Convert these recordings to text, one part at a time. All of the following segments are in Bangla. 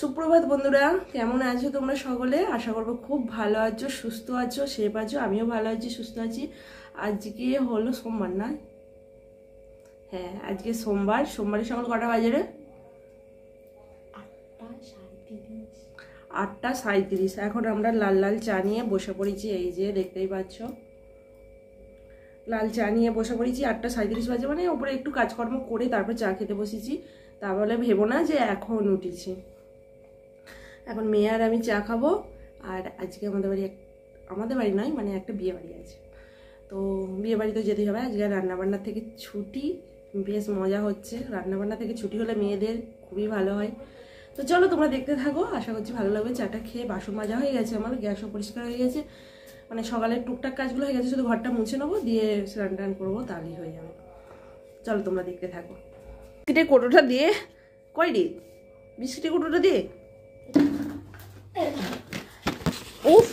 সুপ্রভাত বন্ধুরা, কেমন আছো তোমরা সকলে? আশা করবো খুব ভালো আছো, সুস্থ আছো, সেফ আছো। আমিও ভালো আছি, সুস্থ আছি। আজকে হলো সোমবার, না? হ্যাঁ, আজকে সোমবার। সোমবারের সকাল কটা বাজে রে? 8:37। এখন আমরা লাল লাল চা নিয়ে বসে পড়েছি। এই যে দেখতেই পাচ্ছ, লাল চা নিয়ে বসে পড়েছি। 8:37 বাজে, মানে ওপরে একটু কাজকর্ম করে তারপর চা খেতে বসেছি। তাহলে ভেবো না যে এখন উঠেছি। এখন মেয়ে আর আমি চা খাবো। আর আজকে আমাদের বাড়ি নয়, মানে একটা বিয়ে বাড়ি আছে, তো বিয়ে বাড়ি তো যেতেই হবে। আজকে রান্নাবান্নার থেকে ছুটি, বেশ মজা হচ্ছে। রান্নাবান্না থেকে ছুটি হলে মেয়েদের খুবই ভালো হয়। তো চলো তোমরা দেখতে থাকো, আশা করছি ভালো লাগবে। চাটা খেয়ে বাসন মাজা হয়ে গেছে, আমার গ্যাসও পরিষ্কার হয়ে গেছে, মানে সকালের টুকটাক কাজগুলো হয়ে গেছে। শুধু ঘরটা মুছে নেবো, দিয়ে স্নান টান করবো, তাহলেই হয়ে যাবে। চলো তোমরা দেখতে থাকো। বিস্কিটের কোটোটা দিয়ে কই রে, বিস্কিটের কোটোটা দিয়ে। উফ,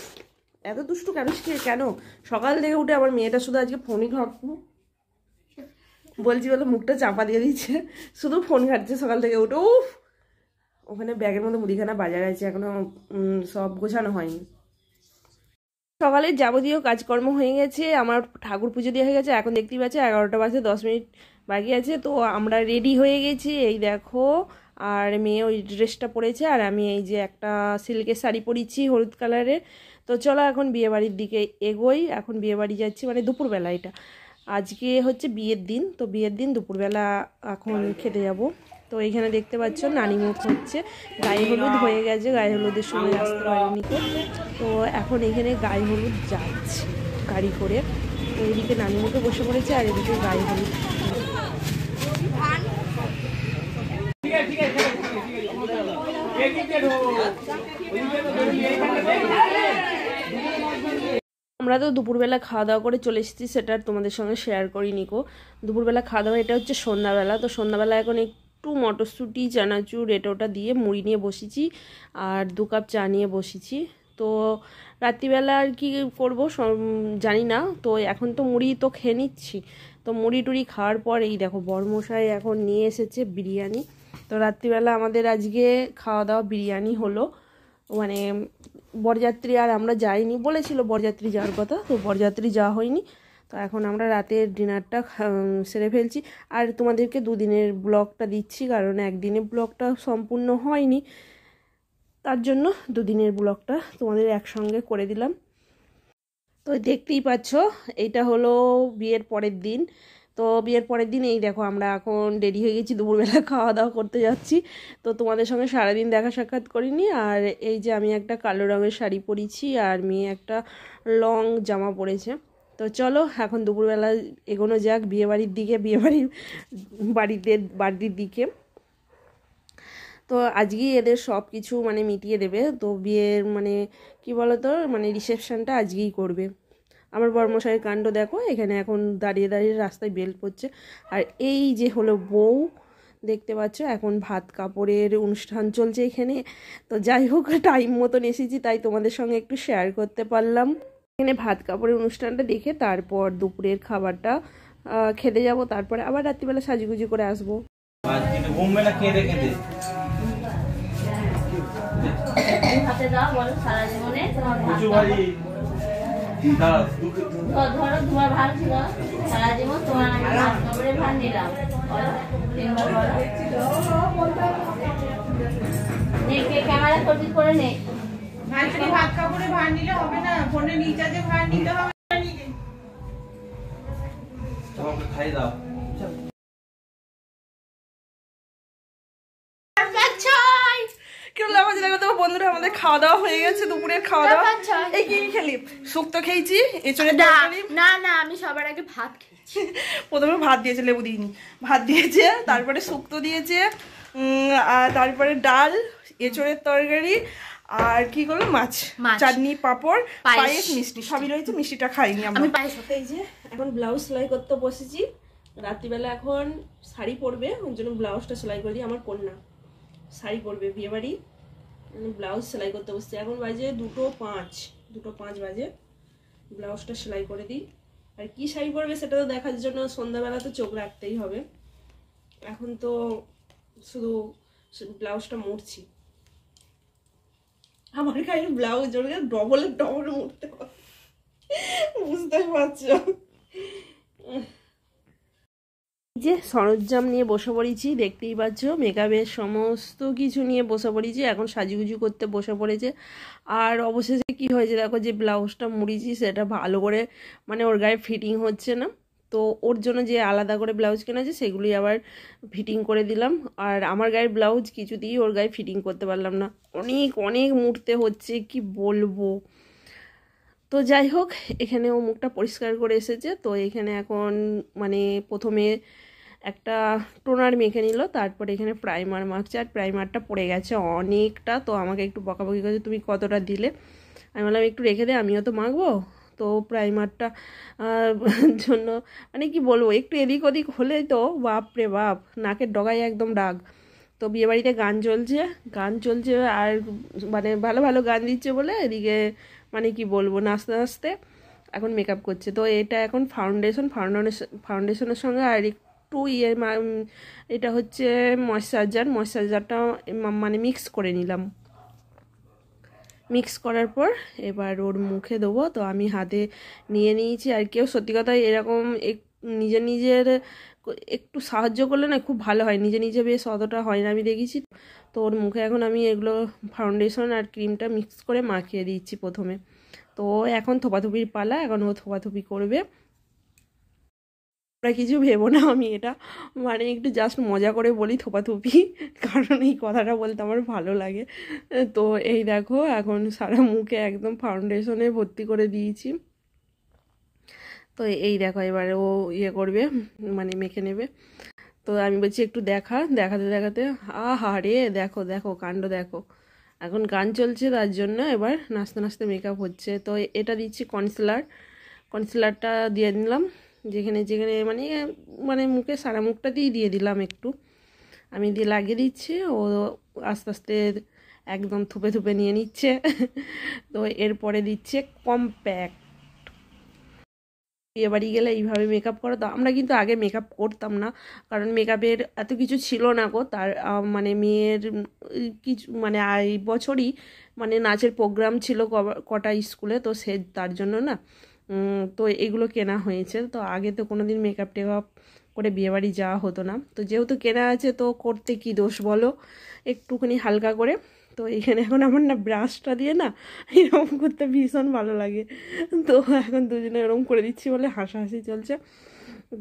এত দুষ্টু কেন? সকাল থেকে উঠে আমার মেয়েটা শুধু আজকে ফোনই ঘাটতো। বলছি বলে মুখটা চাপা দিয়ে দিচ্ছে, শুধু ফোন ঘাটছে সকাল থেকে উঠে। উফ, ওখানে ব্যাগের মধ্যে মুদিখানা বাজার আছে, এখনো সব গোছানো হয়নি। সকালের যাবতীয় কাজকর্ম হয়ে গেছে, আমার ঠাকুর পুজো দেওয়া হয়ে গেছে। এখন দেখতেই পাচ্ছি 11টা বাজে 10 মিনিট বাকি আছে। তো আমরা রেডি হয়ে গেছি, এই দেখো। আর মেয়ে ওই ড্রেসটা পরেছে, আর আমি এই যে একটা সিল্কের শাড়ি পরেছি হলুদ কালারের। তো চলো এখন বিয়েবাড়ির দিকে এগোই। এখন বিয়েবাড়ি যাচ্ছি, মানে দুপুরবেলা। এটা আজকে হচ্ছে বিয়ের দিন, তো বিয়ের দিন দুপুরবেলা এখন খেতে যাব। তো এইখানে দেখতে পাচ্ছ নানিমুখ হচ্ছে, গায়ে হলুদ হয়ে গেছে, গায়ে হলুদের সময় আসতে পারিনি। তো এখন এখানে গায়ে হলুদ যাচ্ছে গাড়ি করে। তো এদিকে নানিমুখে বসে পড়েছে, আর এদিকে গায়ে হলুদ। আমরা তো দুপুরবেলা খাওয়া দাওয়া করে চলে এসেছি, সেটা তোমাদের সঙ্গে শেয়ার করিনি কো। দুপুরবেলা খাওয়া দাওয়া, এটা হচ্ছে সন্ধ্যাবেলা। তো সন্ধ্যাবেলা এখন একটু মটরশুঁটি, চানাচুর, এটা ওটা দিয়ে মুড়ি নিয়ে বসেছি, আর 2 কাপ চা নিয়ে বসেছি। তো রাত্রিবেলা আর কি করবো জানি না। তো এখন তো মুড়ি তো খেয়ে নিচ্ছি। তো মুড়ি টুড়ি খাওয়ার পর এই দেখো বরমশাই এখন নিয়ে এসেছে বিরিয়ানি। তো রাত্রিবেলা আমাদের আজকে খাওয়া দাওয়া বিরিয়ানি হলো। মানে বরযাত্রী আর আমরা যাইনি, বলেছিল বরযাত্রী যাওয়ার কথা, তো বরযাত্রী যাওয়া হয়নি। তো এখন আমরা রাতের ডিনারটা সেরে ফেলছি। আর তোমাদেরকে 2 দিনের ব্লগটা দিচ্ছি, কারণ একদিনের ব্লগটা সম্পূর্ণ হয়নি, তার জন্য 2 দিনের ব্লগটা তোমাদের একসঙ্গে করে দিলাম। তো দেখতেই পাচ্ছ, এইটা হলো বিয়ের পরের দিন। তো বিয়ের পরের দিন এই দেখো আমরা এখন রেডি হয়ে গেছি, দুপুরবেলা খাওয়া দাওয়া করতে যাচ্ছি। তো তোমাদের সঙ্গে সারাদিন দেখা সাক্ষাৎ করিনি। আর এই যে আমি একটা কালো রঙের শাড়ি পরেছি, আর মেয়ে একটা লং জামা পরেছে। তো চলো এখন দুপুরবেলা এগোনো যাক বিয়েবাড়ির দিকে, বাড়ির দিকে। তো আজকেই এদের সব কিছু মানে মিটিয়ে দেবে। তো বিয়ের মানে কি বলতো, মানে রিসেপশনটা আজকেই করবে। আমার বরমশাইয়ের কাণ্ড দেখো, এখানে এখন দাঁড়িয়ে দাঁড়িয়ে রাস্তায় বেল পড়ছে। আর এই যে হলো বউ, দেখতে পাচ্ছ এখন ভাত কাপড়ের অনুষ্ঠান চলছে এখানে। তো যাই হোক, টাইম মতন এসেছি, তাই তোমাদের সঙ্গে একটু শেয়ার করতে পারলাম। এখানে ভাত কাপড়ের অনুষ্ঠানটা দেখে তারপর দুপুরের খাবারটা খেতে যাব, তারপরে আবার রাত্রিবেলা সাজুগুজু করে আসবো। ধরো তোমার ভালো ছিল সারা জীবন, তোমার আমি ভাত কাপড়ে ভাত নিলাম, ক্যামেরা করবি করে নে। ভাত কাপড়ে ভাত নিলে হবে না, ফোনে রিচার্জে ভাত নিতে হবে। তোমাকে খাই দাও। বন্ধুরা আমাদের খাওয়া দাওয়া হয়ে গেছে, দুপুরের খাওয়া দাওয়া। এই কি খেলি? শুক্তো খেয়েছি, এঁচড়ের তরকারি। না না, আমি সবার আগে ভাত খেয়েছি। প্রথমে ভাত দিয়েছে, লেবু দিইনি, ভাত দিয়েছে, তারপরে শুক্তো দিয়েছে, আর তারপরে ডাল, এঁচড়ের তরকারি, আর কি করলো মাছ, চাটনি, পাঁপড়, পায়েস, মিষ্টি সবই রয়েছে। মিষ্টিটা খাইনি আমি পায়েস। এই যে এখন ব্লাউজ সেলাই করতে বসেছি। রাত্রিবেলা এখন শাড়ি পরবে, ওই জন্য ব্লাউজটা সেলাই করে দিই। আমার কন্যা শাড়ি পরবে বিয়েবাড়ি, ব্লাউজ সেলাই করতে বসছে। এখন বাজে 2:05 বাজে, ব্লাউজটা সেলাই করে দিই। আর কি শাড়ি পরবে সেটা তো দেখার জন্য সন্ধ্যাবেলা তো চোখ রাখতেই হবে। এখন তো শুধু ব্লাউজটা মুড়ছি। আমার গায়ে ব্লাউজ ওর ডবল মুড়তে হবে, বুঝতে পারছো। যে সরঞ্জাম নিয়ে বসে পড়েছি, দেখতেই পাচ্ছ মেকআপের সমস্ত কিছু নিয়ে বসে পড়েছি। এখন সাজুগুজু করতে বসে পড়েছে। আর অবশেষে কি হয়েছে দেখো, যে ব্লাউজটা মুড়িছি সেটা ভালো করে মানে ওর গায়ে ফিটিং হচ্ছে না। তো ওর জন্য যে আলাদা করে ব্লাউজ কেনা আছে সেগুলি আবার ফিটিং করে দিলাম। আর আমার গায়ের ব্লাউজ কিছুতেই ওর গায়ে ফিটিং করতে পারলাম না, অনেক অনেক মুড়তে হচ্ছে, কি বলবো। তো যাই হোক, এখানে ও মুখটা পরিষ্কার করে এসেছে। তো এখানে এখন মানে প্রথমে একটা টোনার মেখে নিল, তারপরে এখানে প্রাইমার মাখছে। আর প্রাইমারটা পড়ে গেছে অনেকটা, তো আমাকে একটু বকাবকি করেছে, তুমি কতটা দিলে। আমি বললাম একটু রেখে দে, আমিও তো মাখবো। তো প্রাইমারটা জন্য মানে কি বলবো, একটু এদিক ওদিক হলেই তো বাপরে বাপ, নাকের ডগায় একদম রাগ। তো বিয়েবাড়িতে গান চলছে আর মানে ভালো ভালো গান দিচ্ছে বলে এদিকে মানে কি বলবো, নাচতে নাচতে এখন মেকআপ করছে। তো এটা এখন ফাউন্ডেশনের সঙ্গে আর একটু এটা হচ্ছে ময়শ্চারাইজারটা মানে মিক্স করে নিলাম। মিক্স করার পর এবার ওর মুখে দেবো। তো আমি হাতে নিয়ে নিয়েছি। আর কেউ সত্যি কথা এরকম নিজের একটু সাহায্য করলে না খুব ভালো হয়, নিজে বেশ অতটা হয় না আমি দেখেছি। তো ওর মুখে এখন আমি এগুলো ফাউন্ডেশন আর ক্রিমটা মিক্স করে মাখিয়ে দিচ্ছি প্রথমে। তো এখন থোপাথুপির পালা, এখন ও থোপাথুপি করবে। আমরা কিছু ভেবো না, আমি এটা মানে একটু জাস্ট মজা করে বলি থোপাথুপি, কারণ এই কথাটা বলতে আমার ভালো লাগে। তো এই দেখো এখন সারা মুখে একদম ফাউন্ডেশনে ভর্তি করে দিয়েছি। তো এই দেখো এবারে ও করবে মানে মেখে নেবে। তো আমি বলছি একটু দেখাতে আহা রে, দেখো কাণ্ড দেখো। এখন গান চলছে তার জন্য এবার নাচতে নাচতে মেকআপ হচ্ছে। তো এটা দিচ্ছি কনসিলারটা দিয়ে দিলাম যেখানে মানে মানে মুখে সারা মুখটাতেই দিয়ে দিলাম একটু, আমি দিয়ে লাগিয়ে দিচ্ছি। ও আস্তে আস্তে একদম থুপে নিয়ে নিচ্ছে। তো এরপরে দিচ্ছে কম্প্যাক্ট। বিয়ে বাড়ি গেলে এইভাবে মেকআপ করা। তো আমরা কিন্তু আগে মেকআপ করতাম না, কারণ মেকআপের এত কিছু ছিল না গো। তার মানে মেয়ের কিছু মানে এই বছরই মানে নাচের প্রোগ্রাম ছিল কটা স্কুলে, তো সে তার জন্য না তো এগুলো কেনা হয়েছে। তো আগে তো কোনো দিন মেকআপ টেকআপ করে বিয়েবাড়ি যাওয়া হতো না। তো যেহেতু কেনা আছে তো করতে কি দোষ বলো, একটুখানি হালকা করে। তো এখানে এখন আমার না ব্রাশটা দিয়ে না এরকম করতে ভীষণ ভালো লাগে। তো এখন দুজনে এরকম করে দিচ্ছি বলে হাসাহাসি চলছে।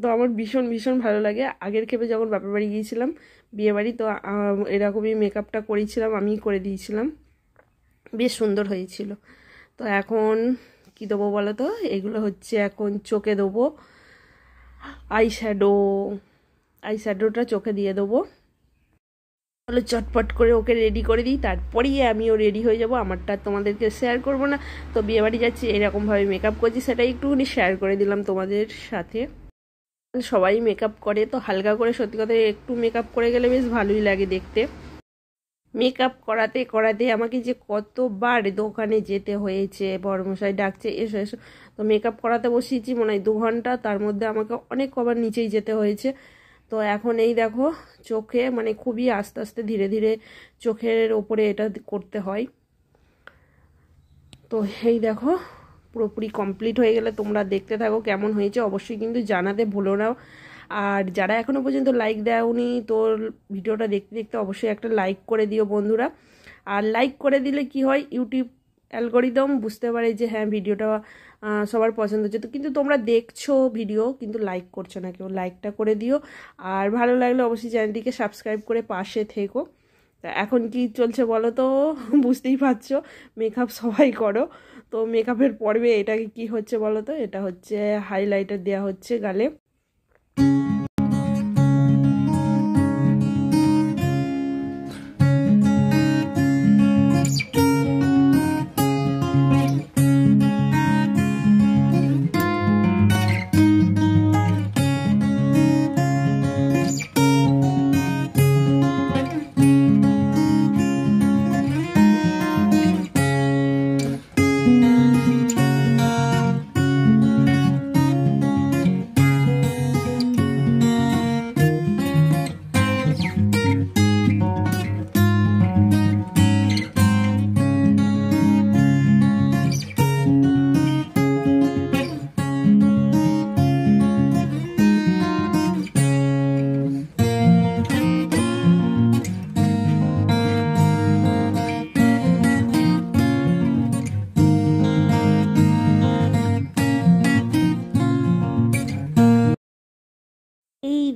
তো আমার ভীষণ ভালো লাগে। আগের ক্ষেপে যখন বাপের বাড়ি গিয়েছিলাম বিয়েবাড়ি, তো এরকমই মেকআপটা করেছিলাম, আমি করে দিয়েছিলাম, বেশ সুন্দর হয়েছিল। তো এখন কি দেবো বলো তো, এগুলো হচ্ছে এখন চোখে দেবো আইশ্যাডোটা চোখে দিয়ে দেবো। তাহলে চটপট করে ওকে রেডি করে দিই, তারপরেই আমিও রেডি হয়ে যাব। আমারটা তোমাদেরকে শেয়ার করব না। তো বিয়েবাড়ি যাচ্ছি এরকমভাবে মেকআপ করছি, সেটাই একটুখানি শেয়ার করে দিলাম তোমাদের সাথে। সবাই মেকআপ করে, তো হালকা করে সত্যি কথা একটু মেকআপ করে গেলে বেশ ভালোই লাগে দেখতে। মেকআপ করাতে আমাকে যে কতবার দোকানে যেতে হয়েছে, বড়মশাই ডাকছে এসো। তো মেকআপ করাতে বসিয়েছি মনে হয় 2 ঘন্টা, তার মধ্যে আমাকে অনেক কবার নিচেই যেতে হয়েছে। তো এখন এই দেখো চোখে মানে খুবই আস্তে আস্তে ধীরে ধীরে চোখের ওপরে এটা করতে হয়। তো এই দেখো পুরোপুরি কমপ্লিট হয়ে গেলে তোমরা দেখতে থাকো কেমন হয়েছে, অবশ্যই কিন্তু জানাতে ভুলো না। আর যারা এখনও পর্যন্ত লাইক দেওনি, তো ভিডিওটা দেখতে দেখতে অবশ্যই একটা লাইক করে দিও বন্ধুরা। আর লাইক করে দিলে কি হয়, ইউটিউব অ্যালগরিদম বুঝতে পারে যে হ্যাঁ ভিডিওটা সবার পছন্দ হচ্ছে। তো কিন্তু তোমরা দেখছো ভিডিও কিন্তু লাইক করছো না কেউ, লাইকটা করে দিও। আর ভালো লাগলে অবশ্যই চ্যানেলটিকে সাবস্ক্রাইব করে পাশে থেকো। তা এখন কি চলছে বলো তো, বুঝতেই পারছো মেকআপ সবাই করো। তো মেকআপের পর্বে এটা কি হচ্ছে বলো তো, এটা হচ্ছে হাইলাইটার দেওয়া হচ্ছে গালে।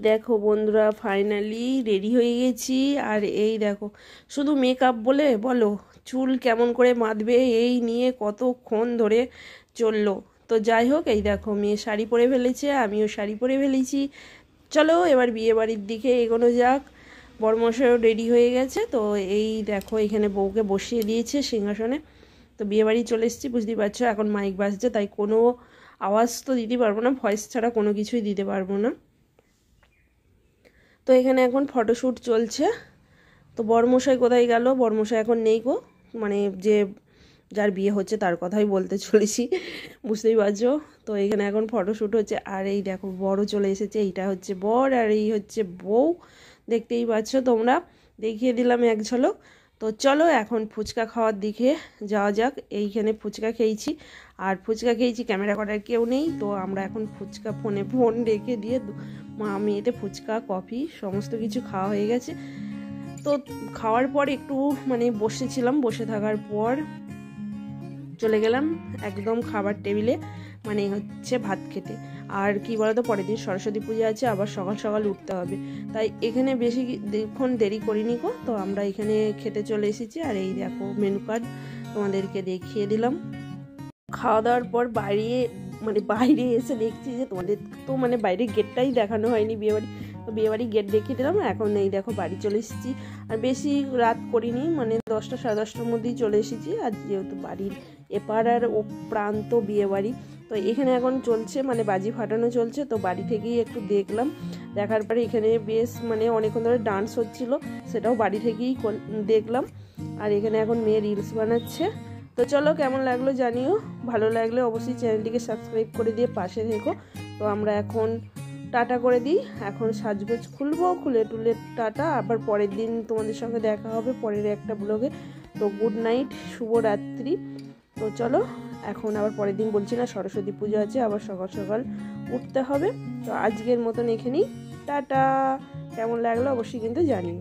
দেখো বন্ধুরা, ফাইনালি রেডি হয়ে গেছি। আর এই দেখো, শুধু মেকআপ বলে বলো, চুল কেমন করে বাঁধবে এই নিয়ে কতক্ষণ ধরে চললো। তো যাই হোক, এই দেখো মেয়ে শাড়ি পরে ফেলেছে, আমিও শাড়ি পরে ফেলেছি। চলো এবার বিয়ে বাড়ির দিকে এগোনো যাক। বরমশাইও রেডি হয়ে গেছে। তো এই দেখো এখানে বউকে বসিয়ে দিয়েছে সিংহাসনে। তো বিয়ে বাড়ি চলে এসেছি, বুঝতেই পারছো। এখন মাইক বাজছে, তাই কোনো আওয়াজ তো দিতে পারবো না, ভয়েস ছাড়া কোনো কিছুই দিতে পারবো না। তো এখানে এখন ফটোশ্যুট চলছে। তো বরমশাই কোথায় গেল? বরমশাই এখন নেই গো, মানে যে যার বিয়ে হচ্ছে তার কথাই বলতে চলেছি, বুঝতেই পারছো। তো এখানে এখন ফটোশ্যুট হচ্ছে। আর এই দেখো বড় চলে এসেছে, এইটা হচ্ছে বর আর এই হচ্ছে বউ, দেখতেই পাচ্ছ তোমরা, দেখিয়ে দিলাম এক ঝলক। তো চলো এখন ফুচকা খাওয়ার দিকে যাওয়া যাক। এইখানে ফুচকা খেয়েছি, আর ফুচকা খেয়েছি, ক্যামেরা করার কেউ নেই। তো আমরা এখন ফুচকা ফোন রেখে দিয়ে মা মেয়েতে ফুচকা কফি সমস্ত কিছু খাওয়া হয়ে গেছে। তো খাওয়ার পর একটু মানে বসেছিলাম, বসে থাকার পর চলে গেলাম একদম খাবার টেবিলে, মানে হচ্ছে ভাত খেতে। আর কি বলতো, পরের দিন সরস্বতী পূজা আছে, আবার সকাল সকাল উঠতে হবে, তাই এখানে বেশিক্ষণ দেরি করিনি গো। তো আমরা এখানে খেতে চলে এসেছি। আর এই দেখো মেনু কার্ড তোমাদেরকে দেখিয়ে দিলাম। খাওয়া দাওয়ার পর বাইরে এসে দেখছি যে তোমাদের তো মানে বাইরের গেটটাই দেখানো হয়নি বিয়েবাড়ি। তো বিয়েবাড়ির গেট দেখিয়ে দিলাম। এখন এই দেখো বাড়ি চলে এসেছি। আর বেশি রাত করিনি, মানে 10টা সাড়ে 10টার মধ্যেই চলে এসেছি। আর যেহেতু বাড়ির এপার আর ও প্রান্ত বিয়েবাড়ি, তো এখানে এখন চলছে মানে বাজি ফাটানো চলছে। তো বাড়ি থেকেই একটু দেখলাম, দেখার পরে এখানে বেশ মানে অনেকক্ষণ ধরে ডান্স হচ্ছিল, সেটাও বাড়ি থেকেই দেখলাম। আর এখানে এখন মেয়ে রিলস বানাচ্ছে। তো চলো কেমন লাগলো জানিও, ভালো লাগলে অবশ্যই চ্যানেলটিকে সাবস্ক্রাইব করে দিয়ে পাশে থেকো। তো আমরা এখন টাটা করে দিই, এখন সাজগোজ খুলবো, খুলে টুলে টাটা। আবার পরের দিন তোমাদের সঙ্গে দেখা হবে পরের একটা ব্লগে। তো গুড নাইট, শুভরাত্রি। তো চলো এখন আবার পরের দিন, বলছি না সরস্বতী পুজো আছে, আবার সকাল সকাল উঠতে হবে। তো আজকের মতন এখানেই টাটা। কেমন লাগলো অবশ্যই কিন্তু জানিও।